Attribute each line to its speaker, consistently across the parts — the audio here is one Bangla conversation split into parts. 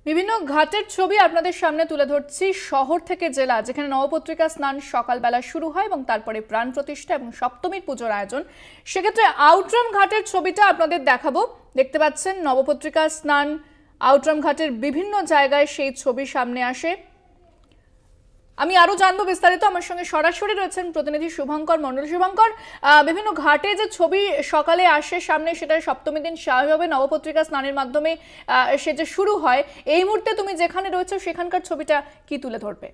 Speaker 1: বিভিন্ন ঘাটের ছবি আপনাদের সামনে তুলে ধরছি শহর থেকে জেলা, যেখানে নবপত্রিকা স্নান সকালবেলা শুরু হয় এবং তারপরে প্রাণ প্রতিষ্ঠা এবং সপ্তমীর পুজোর আয়োজন। সেক্ষেত্রে আউটরাম ঘাটের ছবিটা আপনাদের দেখাবো। দেখতে পাচ্ছেন নবপত্রিকা স্নান আউটরাম ঘাটের বিভিন্ন জায়গায় সেই ছবি সামনে আসে। আমি আরো জানবো বিস্তারিত। আমার সঙ্গে সরাসরি রয়েছেন প্রতিনিধি শুভঙ্কর মণ্ডল। শুভঙ্কর, বিভিন্ন ঘাটে যে ছবি সকালে আসে সামনে, সেটা সপ্তমী দিন স্বাভাবিকভাবে নবপত্রিকা স্নানের মাধ্যমে সে যে শুরু হয়, এই মুহূর্তে তুমি যেখানে রয়েছে সেখানকার ছবিটা কি তুলে ধরবে?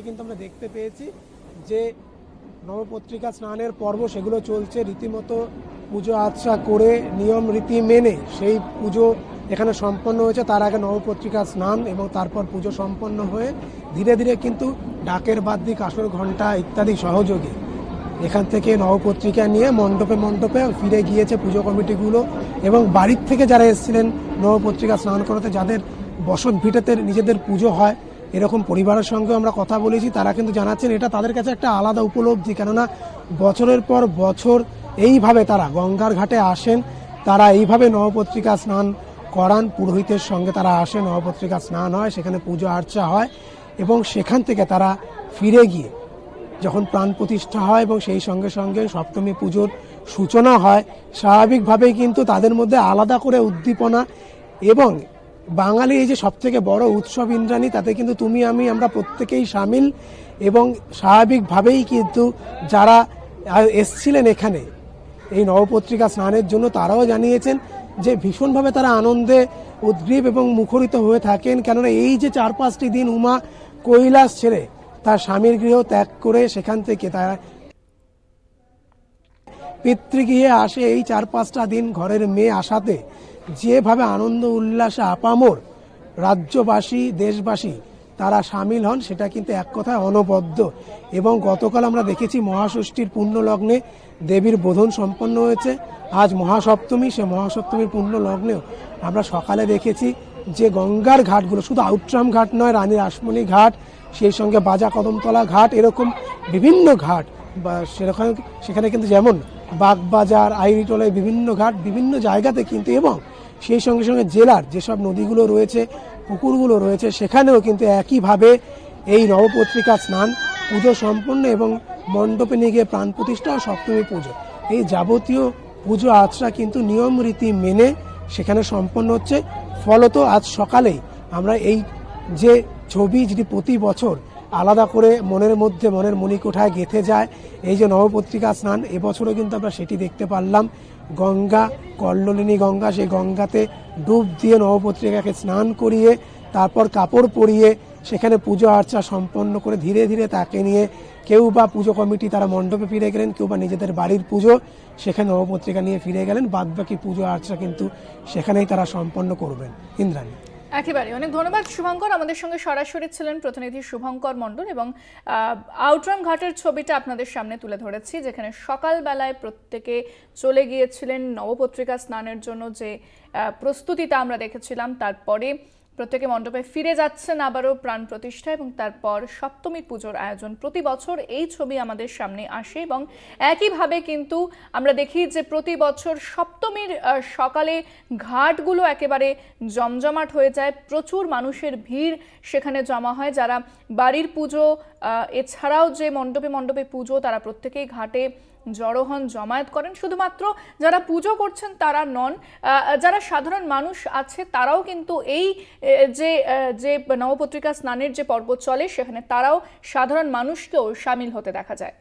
Speaker 2: কিন্তু আমরা দেখতে পেয়েছি যে নবপত্রিকা স্নানের পর্ব সেগুলো চলছে রীতিমতো পুজো আচ্ছা করে নিয়ম রীতি মেনে সেই পুজো এখানে সম্পন্ন হয়েছে। তার আগে নবপত্রিকা স্নান এবং তারপর পুজো সম্পন্ন হয়ে ধীরে ধীরে কিন্তু ডাকের বাদ্যি, কাসর ঘণ্টা ইত্যাদি সহযোগে এখান থেকে নবপত্রিকা নিয়ে মণ্ডপে মণ্ডপে ফিরে গিয়েছে পুজো কমিটিগুলো। এবং বাড়ির থেকে যারা এসেছিলেন নবপত্রিকা স্নান করাতে, যাদের বসত ভিটেতে নিজেদের পুজো হয়, এরকম পরিবারের সঙ্গে আমরা কথা বলেছি, তারা কিন্তু জানাচ্ছেন এটা তাদের কাছে একটা আলাদা উপলব্ধি। কেননা বছরের পর বছর এইভাবে তারা গঙ্গার ঘাটে আসেন, তারা এইভাবে নবপত্রিকা স্নান করান, পুরোহিতের সঙ্গে তারা আসে, নবপত্রিকা স্নান হয়, সেখানে পুজো আর্চা হয় এবং সেখান থেকে তারা ফিরে গিয়ে যখন প্রাণ প্রতিষ্ঠা হয় এবং সেই সঙ্গে সঙ্গে সপ্তমী পুজোর সূচনা হয়, স্বাভাবিকভাবেই কিন্তু তাদের মধ্যে আলাদা করে উদ্দীপনা। এবং বাঙালি এই যে সবথেকে বড় উৎসব ইন্দ্রাণী, তাতে কিন্তু তুমি আমি আমরা প্রত্যেকেই সামিল। এবং স্বাভাবিকভাবেই কিন্তু যারা এসছিলেন এখানে এই নবপত্রিকা স্নানের জন্য, তারাও জানিয়েছেন যে ভীষণভাবে তারা আনন্দে উদ্গ্রীব এবং মুখরিত হয়ে থাকেন। কেননা এই যে 4-5টি দিন উমা কৈলাস ছেড়ে তার স্বামীর গৃহ ত্যাগ করে সেখান থেকে তারা পিতৃগৃহে আসে, এই 4-5টা দিন ঘরের মেয়ে আসাতে যেভাবে আনন্দ উল্লাসে আপামর রাজ্যবাসী, দেশবাসী তারা সামিল হন, সেটা কিন্তু এক কথায় অনবদ্য। এবং গতকাল আমরা দেখেছি মহাষষ্ঠীর পুণ্য লগ্নে দেবীর বোধন সম্পন্ন হয়েছে। আজ মহাসপ্তমী, সে মহাসপ্তমীর পুণ্য লগ্নেও আমরা সকালে দেখেছি যে গঙ্গার ঘাটগুলো, শুধু আউটরাম ঘাট নয়, রানী রাসমণি ঘাট, সেই সঙ্গে বাজা কদমতলা ঘাট, এরকম বিভিন্ন ঘাট বা সেখানে কিন্তু যেমন বাগবাজার, আইরিটোলায় বিভিন্ন ঘাট, বিভিন্ন জায়গাতে কিন্তু, এবং সেই সঙ্গে সঙ্গে জেলার যেসব নদীগুলো রয়েছে, পুকুরগুলো রয়েছে, সেখানেও কিন্তু একইভাবে এই নবপত্রিকা স্নান পুজো সম্পন্ন এবং মণ্ডপে নিয়ে গিয়ে প্রাণ প্রতিষ্ঠা ও সপ্তমী পুজো, এই যাবতীয় পুজো আচরা কিন্তু নিয়ম রীতি মেনে সেখানে সম্পন্ন হচ্ছে। ফলত আজ সকালেই আমরা এই যে ছবি, যেটি প্রতি বছর আলাদা করে মনের মধ্যে, মনের মণিকোঠায় গেঁথে যায়, এই যে নবপত্রিকা স্নান, এবছরও কিন্তু আমরা সেটি দেখতে পারলাম। গঙ্গা, কল্লোলিনী গঙ্গা, সেই গঙ্গাতে ডুব দিয়ে নবপত্রিকাকে স্নান করিয়ে তারপর কাপড় পরিয়ে সেখানে পুজো আর্চা সম্পন্ন করে ধীরে ধীরে তাকে নিয়ে কেউ বা পুজো কমিটি তারা মণ্ডপে ফিরে গেলেন, কেউ বা নিজেদের বাড়ির পুজো সেখানে নবপত্রিকা নিয়ে ফিরে গেলেন। বাদবাকি পুজো আর্চা কিন্তু সেখানেই তারা সম্পন্ন করবেন। ইন্দ্রাণী,
Speaker 1: একেবারে অনেক ধন্যবাদ শুভঙ্কর। আমাদের সঙ্গে সরাসরি ছিলেন প্রতিনিধি শুভঙ্কর মণ্ডল এবং আউটরাম ঘাটের ছবিটা আপনাদের সামনে তুলে ধরেছি, যেখানে সকালবেলায় প্রত্যেকে চলে গিয়েছিলেন নবপত্রিকা স্নানের জন্য। যে প্রস্তুতিটা আমরা দেখেছিলাম, তারপরে প্রত্যেকে মণ্ডপে ফিরে যাচ্ছেন আবারও প্রাণ প্রতিষ্ঠা এবং তারপর সপ্তমীর পুজোর আয়োজন। প্রতি বছর এই ছবি আমাদের সামনে আসে এবং একইভাবে কিন্তু আমরা দেখি যে প্রতি বছর সপ্তমীর সকালে ঘাটগুলো একেবারে জমজমাট হয়ে যায়, প্রচুর মানুষের ভিড় সেখানে জমা হয়। যারা বাড়ির পুজো এছাড়াও যে মণ্ডপে মণ্ডপে পুজো, তারা প্রত্যেকেই ঘাটে জড়ো হন, জমায়েত করেন। শুধুমাত্র যারা পুজো করছেন তারা নন, যারা সাধারণ মানুষ আছে তারাও কিন্তু এই যে নবপত্রিকা স্নানের যে পর্ব চলে সেখানে তারাও সাধারণ মানুষকেও সামিল হতে দেখা যায়।